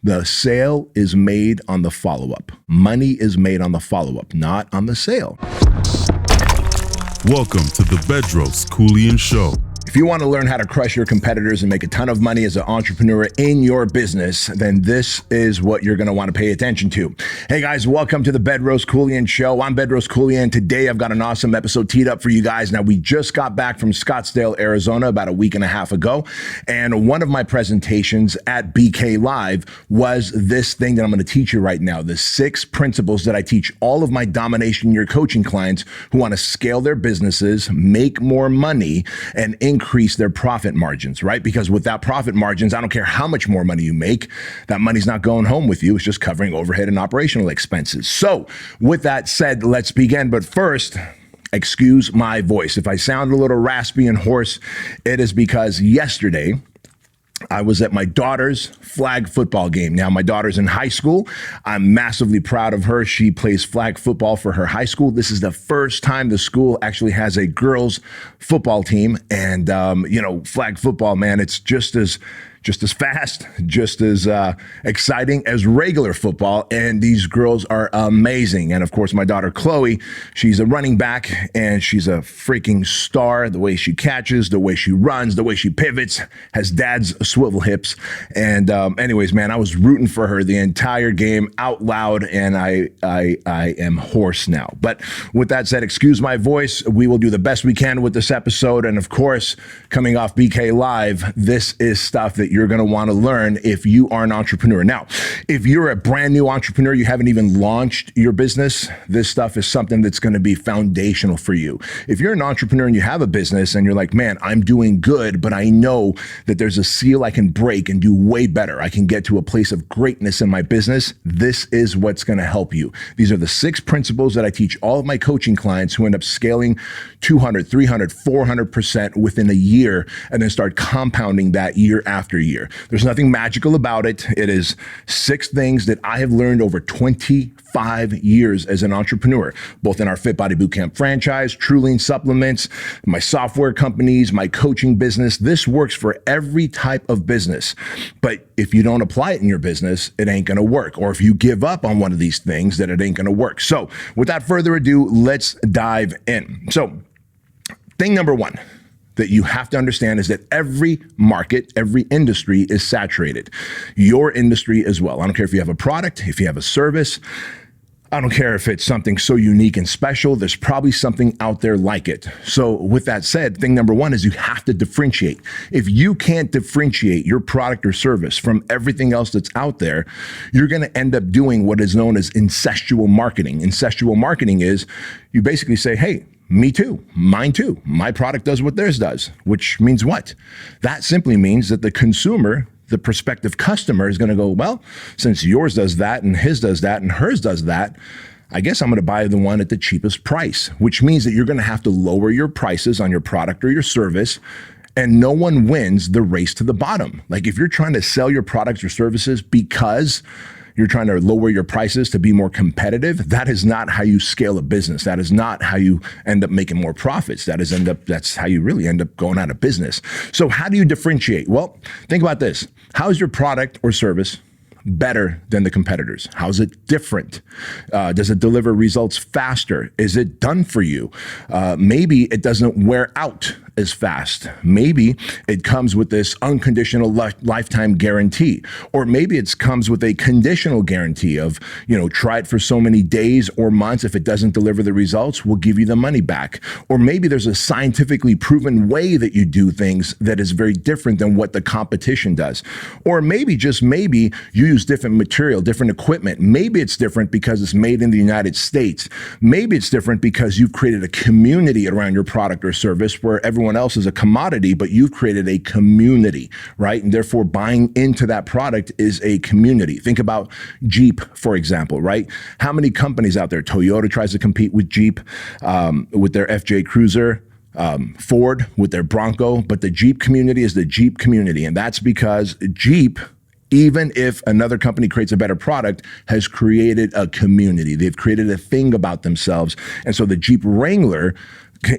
The sale is made on the follow-up. Money is made on the follow-up, not on the sale. Welcome to the Bedros Keuilian Show. If you want to learn how to crush your competitors and make a ton of money as an entrepreneur in your business, then this is what you're going to want to pay attention to. Hey guys, welcome to the Bedros Keuilian Show. I'm Bedros Keuilian. Today I've got an awesome episode teed up for you guys. Now, we just got back from Scottsdale, Arizona about a week and a half ago. And one of my presentations at BK Live was this thing that I'm going to teach you right now. The 6 principles that I teach all of my domination year coaching clients who want to scale their businesses, make more money, and increase their profit margins, right? Because without profit margins, I don't care how much more money you make, that money's not going home with you. It's just covering overhead and operational expenses. So with that said, let's begin. But first, excuse my voice. If I sound a little raspy and hoarse, it is because yesterday I was at my daughter's flag football game. Now, my daughter's in high school. I'm massively proud of her. She plays flag football for her high school. This is the first time the school actually has a girls football team. And, flag football, man, it's just as fast, just as exciting as regular football. And these girls are amazing. And of course, my daughter, Chloe, she's a running back and she's a freaking star. The way she catches, the way she runs, the way she pivots, has dad's swivel hips. And anyways, man, I was rooting for her the entire game out loud, and I am hoarse now. But with that said, excuse my voice. We will do the best we can with this episode. And of course, coming off BK Live, this is stuff that you're going to want to learn if you are an entrepreneur. Now, if you're a brand new entrepreneur, you haven't even launched your business, this stuff is something that's going to be foundational for you. If you're an entrepreneur and you have a business and you're like, man, I'm doing good, but I know that there's a seal I can break and do way better. I can get to a place of greatness in my business. This is what's going to help you. These are the 6 principles that I teach all of my coaching clients who end up scaling 200, 300, 400% within a year and then start compounding that year after year. There's nothing magical about it. It is 6 things that I have learned over 25 years as an entrepreneur, both in our Fit Body Bootcamp franchise, True Lean supplements, my software companies, my coaching business. This works for every type of business. But if you don't apply it in your business, it ain't going to work. Or if you give up on one of these things, then it ain't going to work. So without further ado, let's dive in. So thing number 1 that you have to understand is that every market, every industry is saturated. Your industry as well. I don't care if you have a product, if you have a service. I don't care if it's something so unique and special. There's probably something out there like it. So with that said, thing number 1 is you have to differentiate. If you can't differentiate your product or service from everything else that's out there, you're going to end up doing what is known as incestual marketing. Incestual marketing is you basically say, hey, me too, mine too. My product does what theirs does, which means what? That simply means that the consumer, the prospective customer, is going to go, well, since yours does that and his does that and hers does that, I guess I'm going to buy the one at the cheapest price, which means that you're going to have to lower your prices on your product or your service. And no one wins the race to the bottom. Like if you're trying to sell your products or services because you're trying to lower your prices to be more competitive, that is not how you scale a business. That is not how you end up making more profits. That's how you really end up going out of business. So how do you differentiate? Well, think about this. How is your product or service better than the competitors? How is it different? Does it deliver results faster? Is it done for you? Maybe it doesn't wear out as fast. Maybe it comes with this unconditional lifetime guarantee, or maybe it comes with a conditional guarantee of, try it for so many days or months. If it doesn't deliver the results, we'll give you the money back. Or maybe there's a scientifically proven way that you do things that is very different than what the competition does. Or maybe, just maybe, you use different material, different equipment. Maybe it's different because it's made in the United States. Maybe it's different because you've created a community around your product or service where everyone else is a commodity, but you've created a community, right? And therefore buying into that product is a community. Think about Jeep, for example, right? How many companies out there? Toyota tries to compete with Jeep with their FJ Cruiser. Ford with their Bronco, but the Jeep community is the Jeep community. And that's because Jeep, even if another company creates a better product, has created a community. They've created a thing about themselves. And so the Jeep Wrangler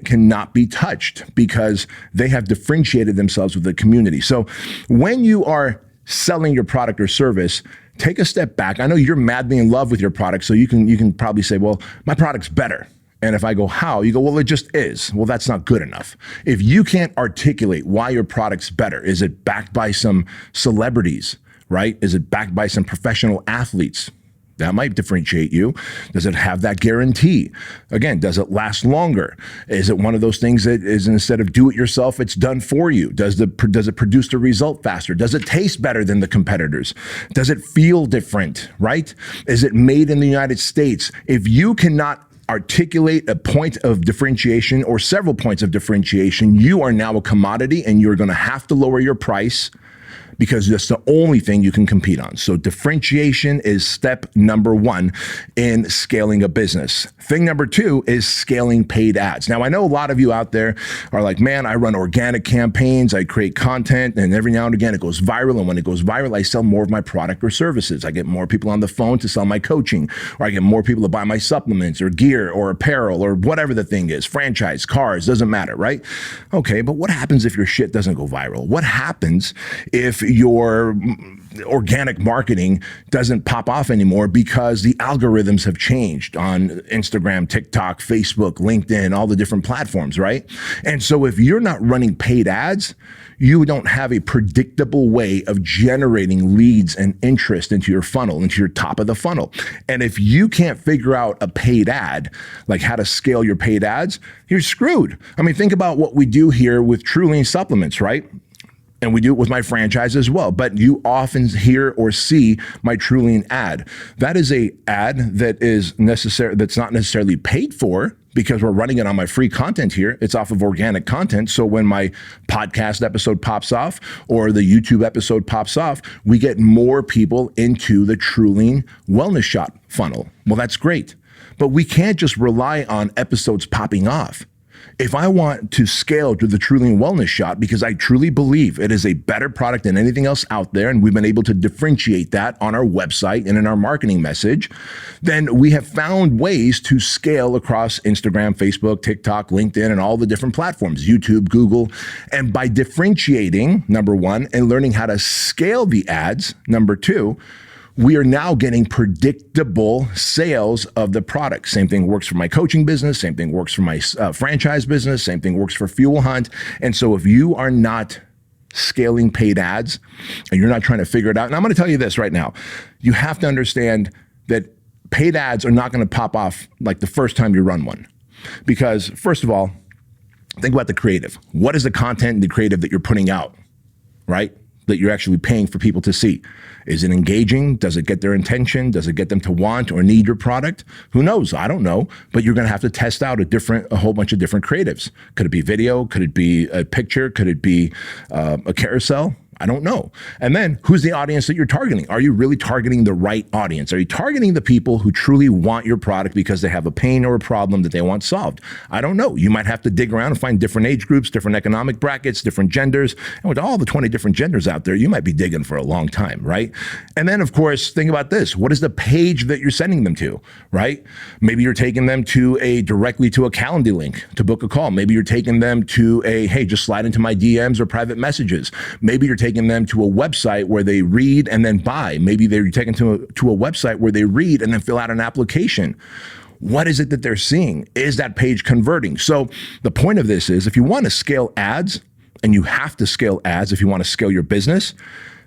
cannot be touched because they have differentiated themselves with the community. So when you are selling your product or service, take a step back. I know you're madly in love with your product, so you can probably say, well, my product's better. And if I go, how? You go, well, it just is. Well, that's not good enough. If you can't articulate why your product's better, is it backed by some celebrities, right? Is it backed by some professional athletes? That might differentiate you. Does it have that guarantee? Again, does it last longer? Is it one of those things that is, instead of do it yourself, it's done for you? Does it produce the result faster? Does it taste better than the competitors? Does it feel different, right? Is it made in the United States? If you cannot articulate a point of differentiation or several points of differentiation, you are now a commodity and you're going to have to lower your price, because that's the only thing you can compete on. So differentiation is step number one in scaling a business. Thing number two is scaling paid ads. Now, I know a lot of you out there are like, man, I run organic campaigns, I create content, and every now and again it goes viral. And when it goes viral, I sell more of my product or services. I get more people on the phone to sell my coaching, or I get more people to buy my supplements or gear or apparel or whatever the thing is, franchise, cars, doesn't matter, right? Okay, but what happens if your shit doesn't go viral? What happens if your organic marketing doesn't pop off anymore because the algorithms have changed on Instagram, TikTok, Facebook, LinkedIn, all the different platforms, right? And so if you're not running paid ads, you don't have a predictable way of generating leads and interest into your funnel, into your top of the funnel. And if you can't figure out a paid ad, like how to scale your paid ads, you're screwed. I mean, think about what we do here with Trulian supplements, right? And we do it with my franchise as well. But you often hear or see my Trulian ad. That is a ad that is necessary, that's not necessarily paid for, because we're running it on my free content here. It's off of organic content. So when my podcast episode pops off or the YouTube episode pops off, we get more people into the Trulian Wellness Shot funnel. Well, that's great. But we can't just rely on episodes popping off. If I want to scale to the Trulian Wellness Shot, because I truly believe it is a better product than anything else out there, and we've been able to differentiate that on our website and in our marketing message, then we have found ways to scale across Instagram, Facebook, TikTok, LinkedIn, and all the different platforms, YouTube, Google. And by differentiating, number one, and learning how to scale the ads, number two, we are now getting predictable sales of the product. Same thing works for my coaching business. Same thing works for my franchise business. Same thing works for Fuel Hunt. And so if you are not scaling paid ads and you're not trying to figure it out, and I'm going to tell you this right now, you have to understand that paid ads are not going to pop off like the first time you run one. Because first of all, think about the creative. What is the content and the creative that you're putting out, right? That you're actually paying for people to see? Is it engaging? Does it get their attention? Does it get them to want or need your product? Who knows? I don't know. But you're going to have to test out a whole bunch of different creatives. Could it be video? Could it be a picture? Could it be a carousel? I don't know. And then who's the audience that you're targeting? Are you really targeting the right audience? Are you targeting the people who truly want your product because they have a pain or a problem that they want solved? I don't know. You might have to dig around and find different age groups, different economic brackets, different genders. And with all the 20 different genders out there, you might be digging for a long time, right? And then, of course, think about this. What is the page that you're sending them to, right? Maybe you're taking them to directly to a Calendly link to book a call. Maybe you're taking them to hey, just slide into my DMs or private messages. Maybe you're taking them to a website where they read and then buy. Maybe they're taken to a website where they read and then fill out an application. What is it that they're seeing? Is that page converting? So the point of this is, if you want to scale ads, and you have to scale ads if you want to scale your business,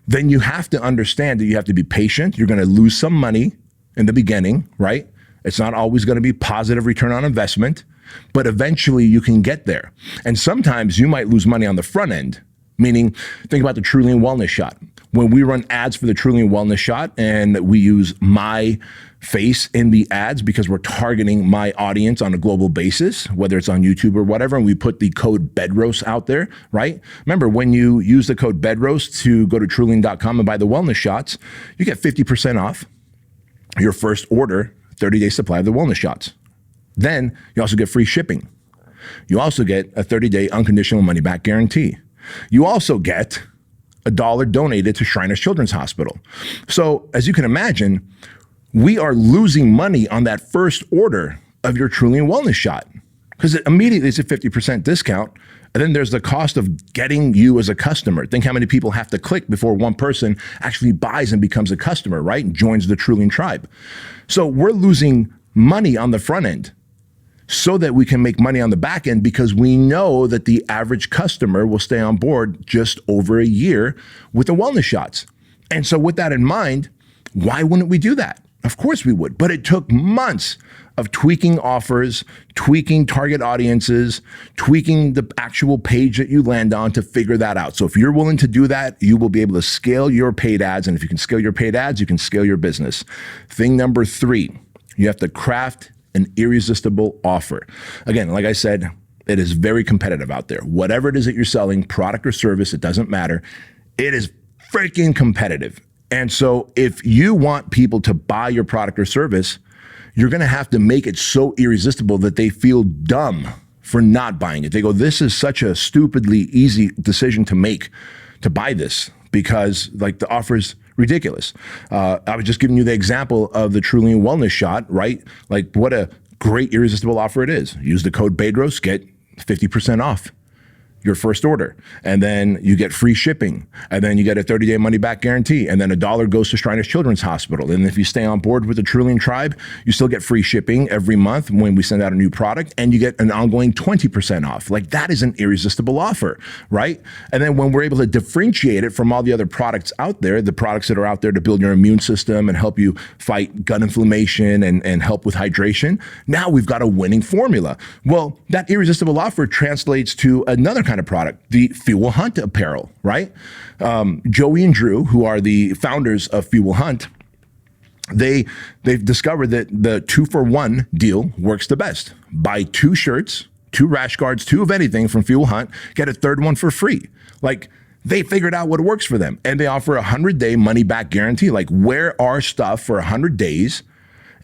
then you have to understand that you have to be patient. You're going to lose some money in the beginning, right? It's not always going to be positive return on investment, but eventually you can get there. And sometimes you might lose money on the front end. Meaning, think about the Trulian Wellness Shot. When we run ads for the Trulian Wellness Shot and we use my face in the ads because we're targeting my audience on a global basis, whether it's on YouTube or whatever, and we put the code BEDROS out there, right? Remember, when you use the code BEDROS to go to Trulian.com and buy the wellness shots, you get 50% off your first order, 30-day supply of the wellness shots. Then you also get free shipping. You also get a 30-day unconditional money-back guarantee. You also get $1 donated to Shriners Children's Hospital. So as you can imagine, we are losing money on that first order of your Trulian Wellness Shot because immediately it's a 50% discount. And then there's the cost of getting you as a customer. Think how many people have to click before one person actually buys and becomes a customer, right? And joins the Keuilian tribe. So we're losing money on the front end so that we can make money on the back end, because we know that the average customer will stay on board just over a year with the wellness shots. And so with that in mind, why wouldn't we do that? Of course we would, but it took months of tweaking offers, tweaking target audiences, tweaking the actual page that you land on to figure that out. So if you're willing to do that, you will be able to scale your paid ads. And if you can scale your paid ads, you can scale your business. Thing number 3, you have to craft an irresistible offer. Again, like I said, it is very competitive out there. Whatever it is that you're selling, product or service, it doesn't matter. It is freaking competitive. And so if you want people to buy your product or service, you're going to have to make it so irresistible that they feel dumb for not buying it. They go, this is such a stupidly easy decision to make, to buy this, because like the offer is ridiculous. I was just giving you the example of the Keuilian wellness shot, right? Like what a great irresistible offer it is. Use the code Bedros, get 50% off your first order, and then you get free shipping, and then you get a 30-day money-back guarantee, and then $1 goes to Shriners Children's Hospital. And if you stay on board with the Keuilian tribe, you still get free shipping every month when we send out a new product, and you get an ongoing 20% off. Like that is an irresistible offer, right? And then when we're able to differentiate it from all the other products out there, the products that are out there to build your immune system and help you fight gut inflammation and help with hydration, now we've got a winning formula. Well, that irresistible offer translates to another kind of product, the Fuel Hunt apparel, right? Joey and Drew, who are the founders of Fuel Hunt, they've discovered that the 2-for-1 deal works the best. Buy 2 shirts, 2 rash guards, 2 of anything from Fuel Hunt, get a third one for free. Like they figured out what works for them, and they offer a 100-day money-back guarantee. Like wear our stuff for 100 days,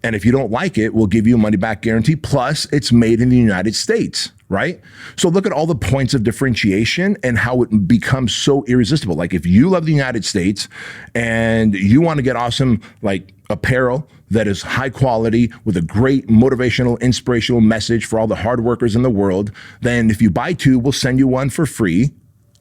and if you don't like it, we'll give you a money-back guarantee. Plus, it's made in the United States, right? So look at all the points of differentiation and how it becomes so irresistible. Like if you love the United States and you want to get awesome like apparel that is high quality with a great motivational, inspirational message for all the hard workers in the world, then if you buy 2, we'll send you one for free.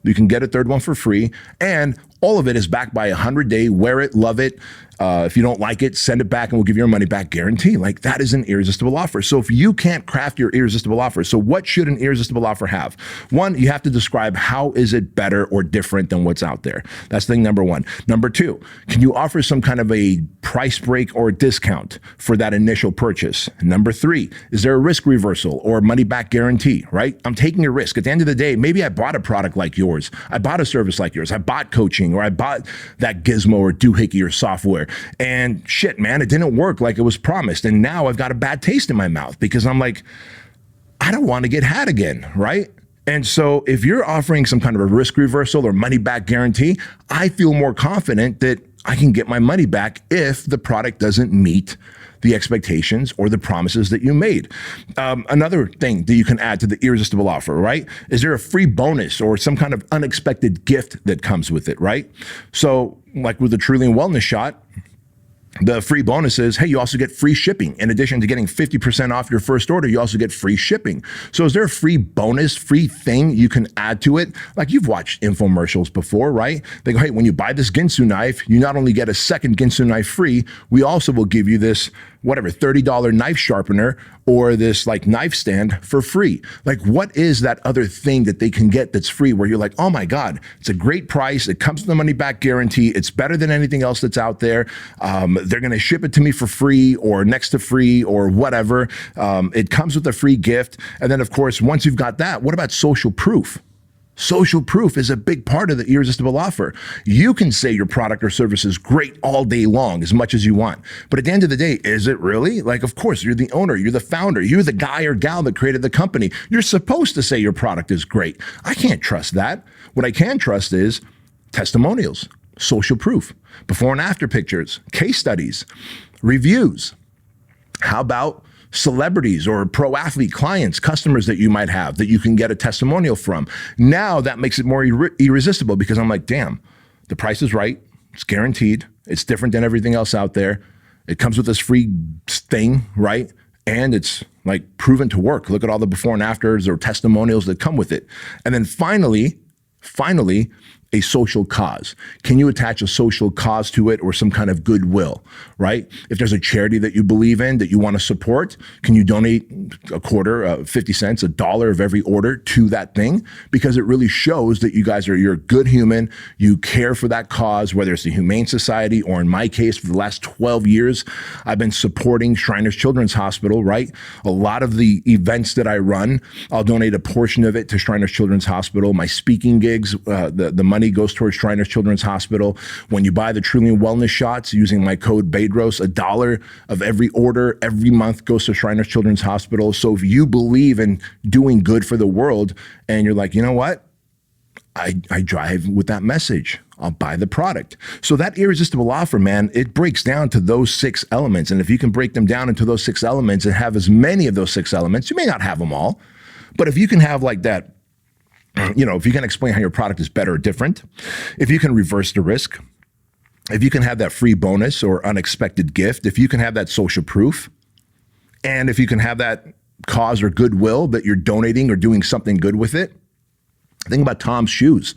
You can get a third one for free. And all of it is backed by a 100-day, wear it, love it. If you don't like it, send it back and we'll give you a money back guarantee. Like that is an irresistible offer. So if you can't craft your irresistible offer, so what should an irresistible offer have? 1, you have to describe how is it better or different than what's out there. That's thing number 1. Number 2, can you offer some kind of a price break or discount for that initial purchase? Number 3, is there a risk reversal or money back guarantee, right? I'm taking a risk. At the end of the day, maybe I bought a product like yours. I bought a service like yours. I bought coaching, or I bought that gizmo or doohickey or software. And shit, man, it didn't work like it was promised. And now I've got a bad taste in my mouth because I'm like, I don't want to get had again, right? And so if you're offering some kind of a risk reversal or money back guarantee, I feel more confident that I can get my money back if the product doesn't meet the expectations or the promises that you made. Another thing that you can add to the irresistible offer, right? Is there a free bonus or some kind of unexpected gift that comes with it, right? So like with the Keuilian wellness shot, the free bonus is, hey, you also get free shipping. In addition to getting 50% off your first order, you also get free shipping. So is there a free bonus, free thing you can add to it? Like you've watched infomercials before, right? They go, hey, when you buy this Ginsu knife, you not only get a second Ginsu knife free, we also will give you this, whatever, $30 knife sharpener or this like knife stand for free. Like what is that other thing that they can get that's free where you're like, oh my God, it's a great price. It comes with a money back guarantee. It's better than anything else that's out there. They're going to ship it to me for free or next to free or whatever. It comes with a free gift. And then of course, once you've got that, what about social proof? Social proof is a big part of the irresistible offer. You can say your product or service is great all day long, as much as you want. But at the end of the day, is it really? Like, of course, you're the owner, you're the founder, you're the guy or gal that created the company. You're supposed to say your product is great. I can't trust that. What I can trust is testimonials, social proof, before and after pictures, case studies, reviews. How about celebrities or pro athlete clients, customers that you might have that you can get a testimonial from? Now that makes it more irresistible because I'm like, damn, the price is right. It's guaranteed. It's different than everything else out there. It comes with this free thing, right? and it's like proven to work. Look at all the before and afters or testimonials that come with it. And then finally, a social cause. Can you attach a social cause to it or some kind of goodwill, right? If there's a charity that you believe in that you want to support, can you donate a quarter, 50 cents, $1 of every order to that thing? Because it really shows that you're a good human. You care for that cause, whether it's the Humane Society or in my case, for the last 12 years, I've been supporting Shriners Children's Hospital, right? A lot of the events that I run, I'll donate a portion of it to Shriners Children's Hospital. My speaking gigs, the money goes towards Shriners Children's Hospital. When you buy the Trillian Wellness shots using my code Bedros, $1 of every order every month goes to Shriners Children's Hospital. So if you believe in doing good for the world and you're like, you know what? I drive with that message. I'll buy the product. So that irresistible offer, man, it breaks down to those 6 elements. And if you can break them down into those 6 elements and have as many of those 6 elements, you may not have them all, but if you can have like that, if you can explain how your product is better or different, if you can reverse the risk, if you can have that free bonus or unexpected gift, if you can have that social proof, and if you can have that cause or goodwill that you're donating or doing something good with it. Think about Tom's Shoes.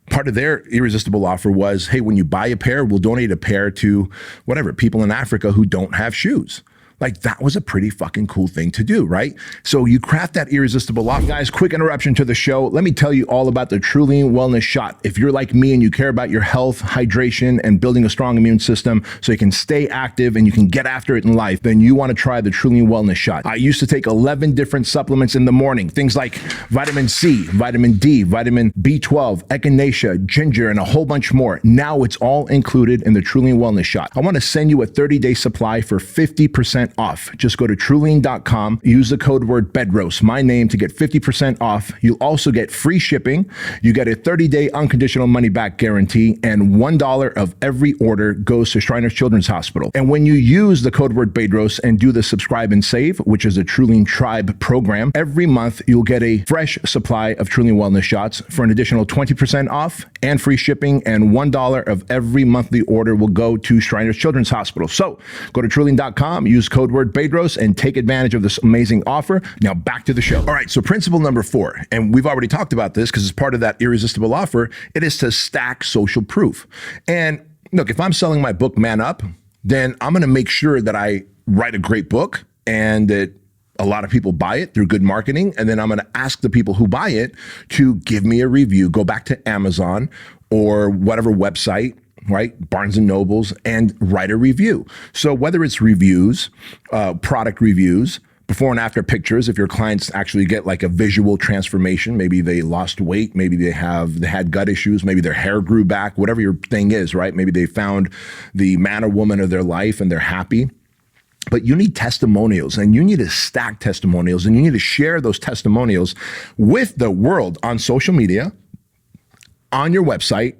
Part of their irresistible offer was, hey, when you buy a pair, we'll donate a pair to whatever, people in Africa who don't have shoes. Like, that was a pretty fucking cool thing to do, right? So you craft that irresistible offer. Guys, quick interruption to the show. Let me tell you all about the Trillian Wellness Shot. If you're like me and you care about your health, hydration, and building a strong immune system so you can stay active and you can get after it in life, then you want to try the Trillian Wellness Shot. I used to take 11 different supplements in the morning, things like vitamin C, vitamin D, vitamin B12, echinacea, ginger, and a whole bunch more. Now it's all included in the Trillian Wellness Shot. I want to send you a 30-day supply for 50% off. Just go to Trillian.com, use the code word Bedros, my name, to get 50% off. You'll also get free shipping. You get a 30-day unconditional money back guarantee, and $1 of every order goes to Shriners Children's Hospital. And when you use the code word Bedros and do the subscribe and save, which is a Trillian Tribe program, every month you'll get a fresh supply of Trillian Wellness shots for an additional 20% off and free shipping, and $1 of every monthly order will go to Shriners Children's Hospital. So go to Trillian.com, use code word Bedros, and take advantage of this amazing offer. Now back to the show. All right, so principle number 4, and we've already talked about this because it's part of that irresistible offer, it is to stack social proof. And look, if I'm selling my book, Man Up, then I'm going to make sure that I write a great book and that a lot of people buy it through good marketing. And then I'm going to ask the people who buy it to give me a review, go back to Amazon or whatever website, right? Barnes and Nobles, and write a review. So whether it's reviews, product reviews, before and after pictures, if your clients actually get like a visual transformation, maybe they lost weight, maybe they had gut issues, maybe their hair grew back, whatever your thing is, right? Maybe they found the man or woman of their life and they're happy. But you need testimonials, and you need to stack testimonials, and you need to share those testimonials with the world on social media, on your website,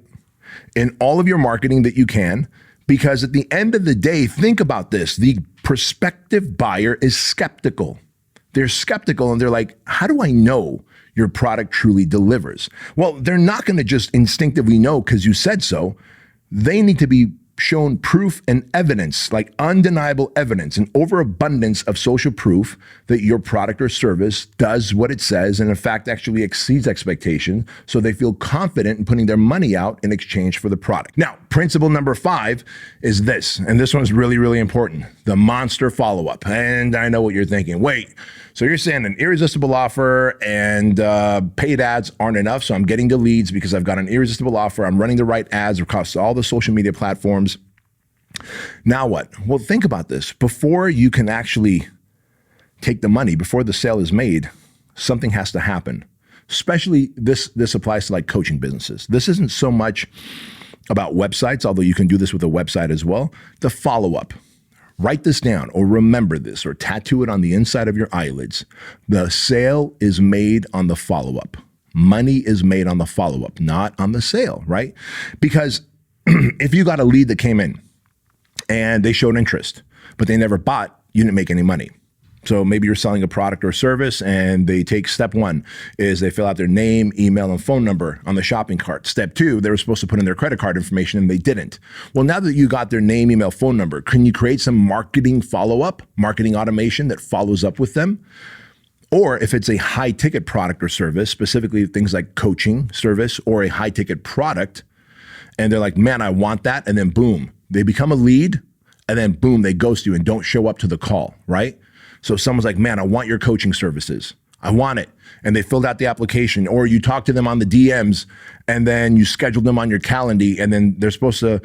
in all of your marketing that you can, because at the end of the day, think about this. The prospective buyer is skeptical. They're skeptical and they're like, how do I know your product truly delivers? Well, they're not going to just instinctively know because you said so. They need to be shown proof and evidence, like undeniable evidence, an overabundance of social proof that your product or service does what it says and in fact actually exceeds expectation, so they feel confident in putting their money out in exchange for the product. Now, principle number 5 is this, and this one's really, really important, the monster follow-up. And I know what you're thinking. Wait, so you're saying an irresistible offer and paid ads aren't enough, so I'm getting the leads because I've got an irresistible offer, I'm running the right ads across all the social media platforms. Now what? Well, think about this. Before you can actually take the money, before the sale is made, something has to happen. Especially this applies to like coaching businesses. This isn't so much about websites, although you can do this with a website as well. The follow-up. Write this down or remember this or tattoo it on the inside of your eyelids. The sale is made on the follow-up. Money is made on the follow-up, not on the sale, right? Because if you got a lead that came in and they showed interest, but they never bought, you didn't make any money. So maybe you're selling a product or service and they take step one is they fill out their name, email, and phone number on the shopping cart. Step two, they were supposed to put in their credit card information and they didn't. Well, now that you got their name, email, phone number, can you create some marketing follow-up, marketing automation that follows up with them? Or if it's a high ticket product or service, specifically things like coaching service or a high ticket product, and they're like, man, I want that. And then boom, they become a lead and then boom, they ghost you and don't show up to the call, right? So someone's like, man, I want your coaching services. I want it. And they filled out the application, or you talk to them on the DMs and then you schedule them on your calendar and then they're supposed to,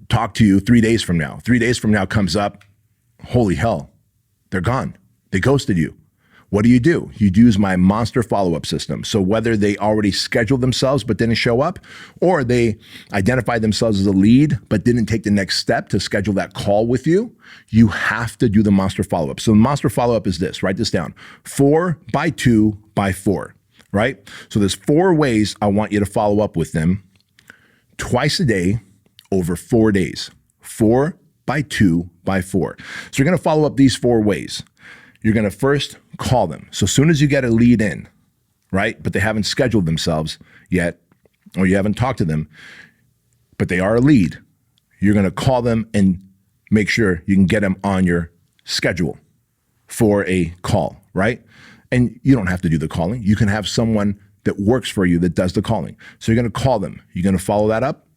talk to you 3 days from now. 3 days from now comes up, holy hell, they're gone. They ghosted you. What do? You use my monster follow-up system. So whether they already scheduled themselves but didn't show up, or they identified themselves as a lead but didn't take the next step to schedule that call with you, you have to do the monster follow-up. So the monster follow-up is this, write this down, 4 by 2 by 4, right? So there's 4 ways I want you to follow up with them twice a day over 4 days, 4 by 2 by 4. So you're gonna follow up these 4 ways. You're going to first call them. So as soon as you get a lead in, right, but they haven't scheduled themselves yet, or you haven't talked to them, but they are a lead, you're going to call them and make sure you can get them on your schedule for a call, right? And you don't have to do the calling. You can have someone that works for you that does the calling. So you're going to call them. You're going to follow that up.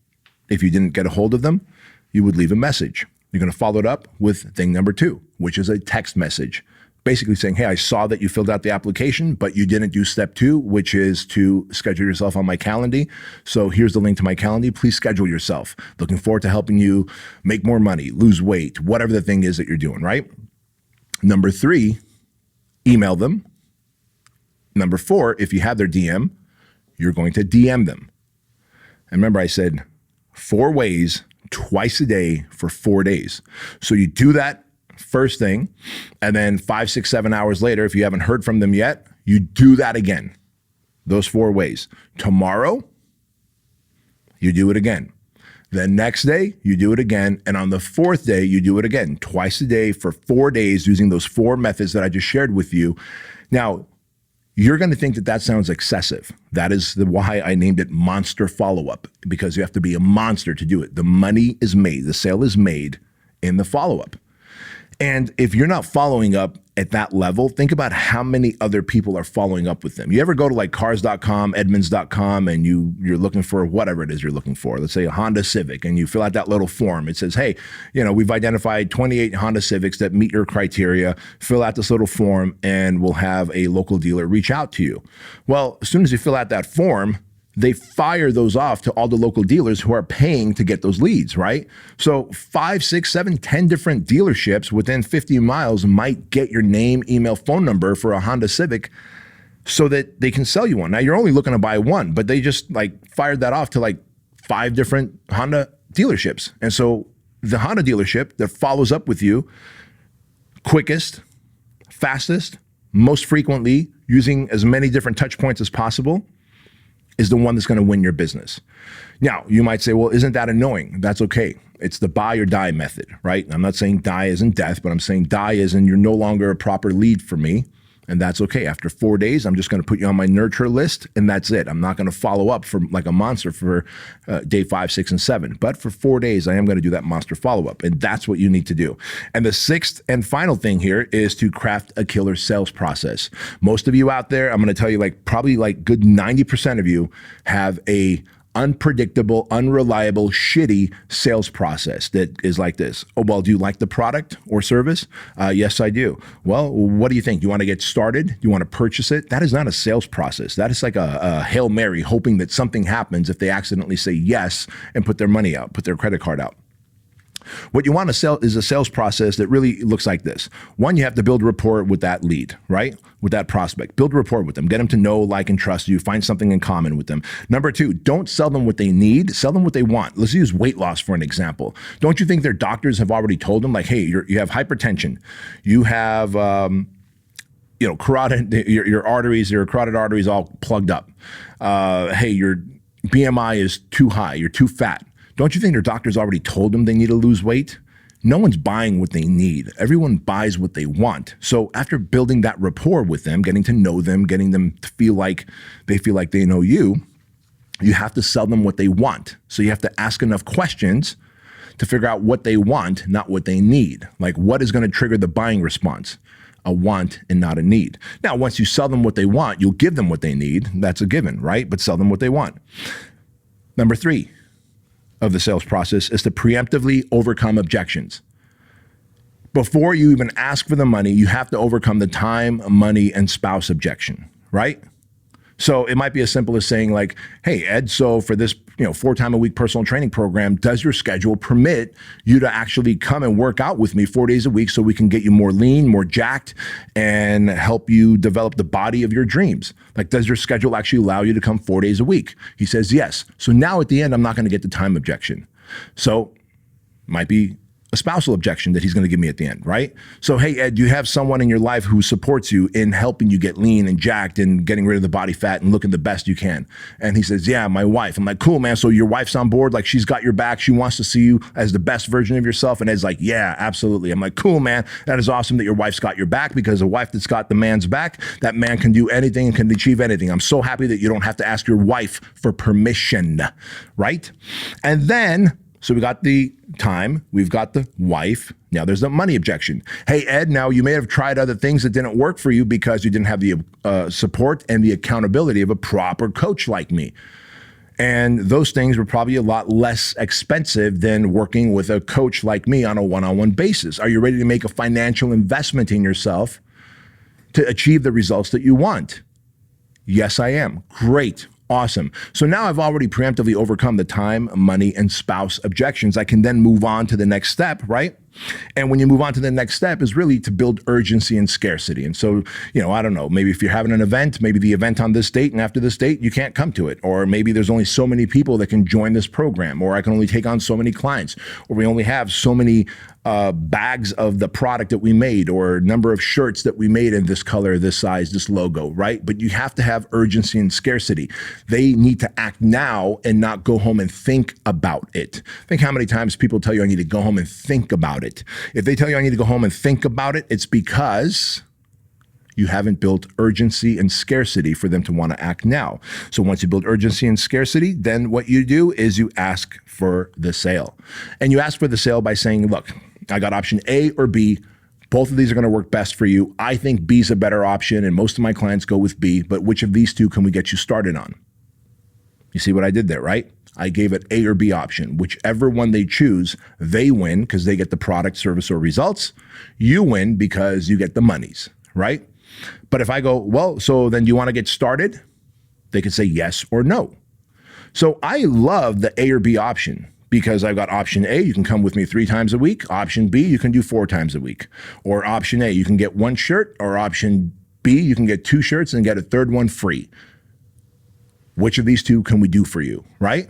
If you didn't get a hold of them, you would leave a message. You're going to follow it up with thing number 2, which is a text message. Basically saying, hey, I saw that you filled out the application, but you didn't do step 2, which is to schedule yourself on my calendar. So here's the link to my calendar. Please schedule yourself. Looking forward to helping you make more money, lose weight, whatever the thing is that you're doing, right? Number 3, email them. Number 4, if you have their DM, you're going to DM them. And remember I said 4 ways, twice a day for 4 days. So you do that first thing, and then 5, 6, 7 hours later, if you haven't heard from them yet, you do that again. Those 4 ways. Tomorrow, you do it again. The next day, you do it again. And on the 4th day, you do it again. Twice a day for 4 days using those 4 methods that I just shared with you. Now, you're going to think that that sounds excessive. That is why I named it Monster Follow-Up, because you have to be a monster to do it. The money is made. The sale is made in the follow-up. And if you're not following up at that level, think about how many other people are following up with them. You ever go to like cars.com, edmunds.com, and you're looking for whatever it is you're looking for. Let's say a Honda Civic, and you fill out that little form. It says, hey, we've identified 28 Honda Civics that meet your criteria. Fill out this little form and we'll have a local dealer reach out to you. Well, as soon as you fill out that form, they fire those off to all the local dealers who are paying to get those leads, right? So 5, 6, 7, 10 different dealerships within 50 miles might get your name, email, phone number for a Honda Civic so that they can sell you one. Now you're only looking to buy one, but they just fired that off to 5 different Honda dealerships. And so the Honda dealership that follows up with you quickest, fastest, most frequently, using as many different touch points as possible, is the one that's going to win your business. Now, you might say, well, isn't that annoying? That's okay. It's the buy or die method, right? I'm not saying die isn't death, but I'm saying die is and you're no longer a proper lead for me. And that's okay. After 4 days, I'm just going to put you on my nurture list and that's it. I'm not going to follow up for like a monster for day 5, 6, and 7. But for 4 days, I am going to do that monster follow-up. And that's what you need to do. And the 6th and final thing here is to craft a killer sales process. Most of you out there, I'm going to tell you probably good 90% of you have a unpredictable, unreliable, shitty sales process that is like this. Oh, well, do you like the product or service? Yes, I do. Well, what do you think? You want to get started? Do you want to purchase it? That is not a sales process. That is like a Hail Mary, hoping that something happens if they accidentally say yes and put their money out, put their credit card out. What you want to sell is a sales process that really looks like this. 1, you have to build rapport with that lead, right? With that prospect. Build rapport with them. Get them to know, like, and trust you. Find something in common with them. Number 2, don't sell them what they need. Sell them what they want. Let's use weight loss for an example. Don't you think their doctors have already told them, hey, you have hypertension. You have, carotid, your arteries, your carotid arteries all plugged up. Hey, your BMI is too high. You're too fat. Don't you think their doctors already told them they need to lose weight? No one's buying what they need. Everyone buys what they want. So after building that rapport with them, getting to know them, getting them to feel like they know you, you have to sell them what they want. So you have to ask enough questions to figure out what they want, not what they need. Like, what is going to trigger the buying response? A want and not a need. Now, once you sell them what they want, you'll give them what they need. That's a given, right? But sell them what they want. Number 3 of the sales process is to preemptively overcome objections. Before you even ask for the money, you have to overcome the time, money, and spouse objection, right? So it might be as simple as saying like, hey, Ed, so for this 4-time-a-week personal training program, does your schedule permit you to actually come and work out with me 4 days a week so we can get you more lean, more jacked, and help you develop the body of your dreams? Like, does your schedule actually allow you to come 4 days a week? He says yes. So now at the end, I'm not going to get the time objection. So might be a spousal objection that he's going to give me at the end, right? So, hey, Ed, do you have someone in your life who supports you in helping you get lean and jacked and getting rid of the body fat and looking the best you can? And he says, yeah, my wife. I'm like, cool, man. So your wife's on board. Like, she's got your back. She wants to see you as the best version of yourself. And Ed's like, yeah, absolutely. I'm like, cool, man. That is awesome that your wife's got your back, because a wife that's got the man's back, that man can do anything and can achieve anything. I'm so happy that you don't have to ask your wife for permission, right? And then, so we got the time, we've got the wife. Now there's the money objection. Hey, Ed, now you may have tried other things that didn't work for you because you didn't have the support and the accountability of a proper coach like me. And those things were probably a lot less expensive than working with a coach like me on a one-on-one basis. Are you ready to make a financial investment in yourself to achieve the results that you want? Yes, I am. Great. Awesome. So now I've already preemptively overcome the time, money, and spouse objections. I can then move on to the next step, right? And when you move on to the next step is really to build urgency and scarcity. And so, I don't know, maybe if you're having an event, maybe the event on this date and after this date, you can't come to it. Or maybe there's only so many people that can join this program, or I can only take on so many clients, or we only have so many bags of the product that we made, or number of shirts that we made in this color, this size, this logo, right? But you have to have urgency and scarcity. They need to act now and not go home and think about it. Think how many times people tell you I need to go home and think about it. If they tell you I need to go home and think about it, it's because you haven't built urgency and scarcity for them to want to act now. So once you build urgency and scarcity, then what you do is you ask for the sale. And you ask for the sale by saying, look, I got option A or B. Both of these are going to work best for you. I think B is a better option, and most of my clients go with B, but which of these two can we get you started on? You see what I did there, right? I gave it A or B option. Whichever one they choose, they win because they get the product, service, or results. You win because you get the monies, right? But if I go, well, so then do you want to get started? They could say yes or no. So I love the A or B option, because I've got option A, you can come with me 3 times a week. Option B, you can do 4 times a week. Or option A, you can get 1 shirt. Or option B, you can get 2 shirts and get a 3rd one free. Which of these two can we do for you, right?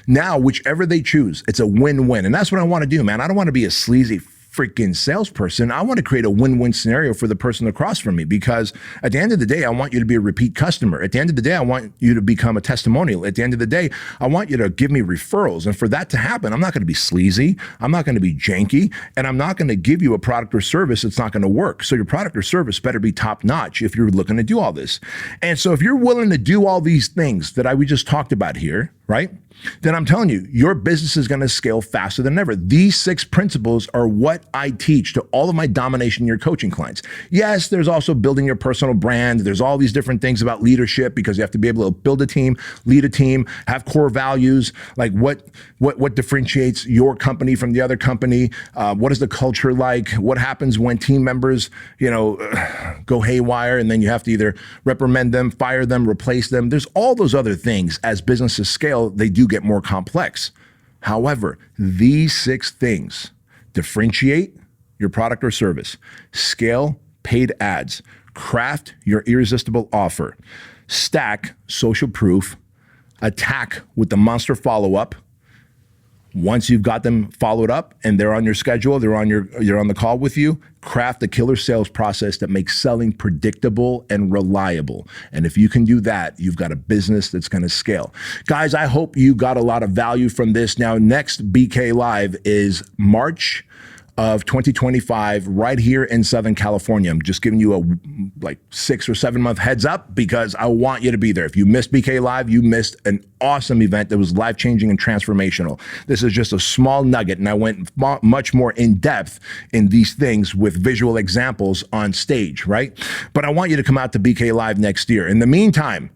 Now, whichever they choose, it's a win-win. And that's what I want to do, man. I don't want to be a sleazy freaking salesperson. I want to create a win-win scenario for the person across from me, because at the end of the day, I want you to be a repeat customer. At the end of the day, I want you to become a testimonial. At the end of the day, I want you to give me referrals. And for that to happen, I'm not going to be sleazy. I'm not going to be janky. And I'm not going to give you a product or service that's not going to work. So your product or service better be top notch if you're looking to do all this. And so if you're willing to do all these things that we just talked about here, right? Then I'm telling you, your business is going to scale faster than ever. These 6 principles are what I teach to all of my domination year coaching clients. Yes, there's also building your personal brand. There's all these different things about leadership, because you have to be able to build a team, lead a team, have core values, like what differentiates your company from the other company. What is the culture like? What happens when team members, go haywire, and then you have to either reprimand them, fire them, replace them. There's all those other things. As businesses scale, they do get more complex. However, these 6 things: differentiate your product or service, scale paid ads, craft your irresistible offer, stack social proof, attack with the monster follow-up. Once you've got them followed up and they're on your schedule, they're on the call with you, craft a killer sales process that makes selling predictable and reliable. And if you can do that, you've got a business that's going to scale. Guys, I hope you got a lot of value from this. Now, next BK Live is March of 2025 right here in Southern California. I'm just giving you a like 6 or 7 month heads up because I want you to be there. If you missed BK Live, you missed an awesome event that was life-changing and transformational. This is just a small nugget, and I went much more in depth in these things with visual examples on stage, right? But I want you to come out to BK Live next year. In the meantime,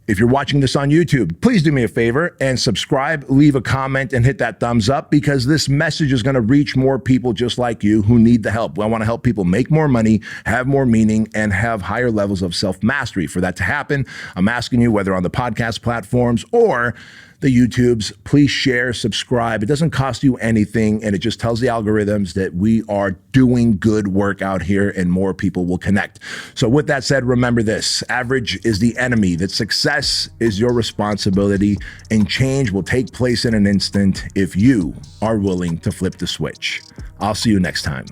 if you're watching this on YouTube, please do me a favor and subscribe, leave a comment, and hit that thumbs up because this message is going to reach more people just like you who need the help. I want to help people make more money, have more meaning, and have higher levels of self-mastery. For that to happen, I'm asking you, whether on the podcast platforms or the YouTubes, please share, subscribe. It doesn't cost you anything, and it just tells the algorithms that we are doing good work out here and more people will connect. So with that said, remember this: average is the enemy, that success is your responsibility, and change will take place in an instant if you are willing to flip the switch. I'll see you next time.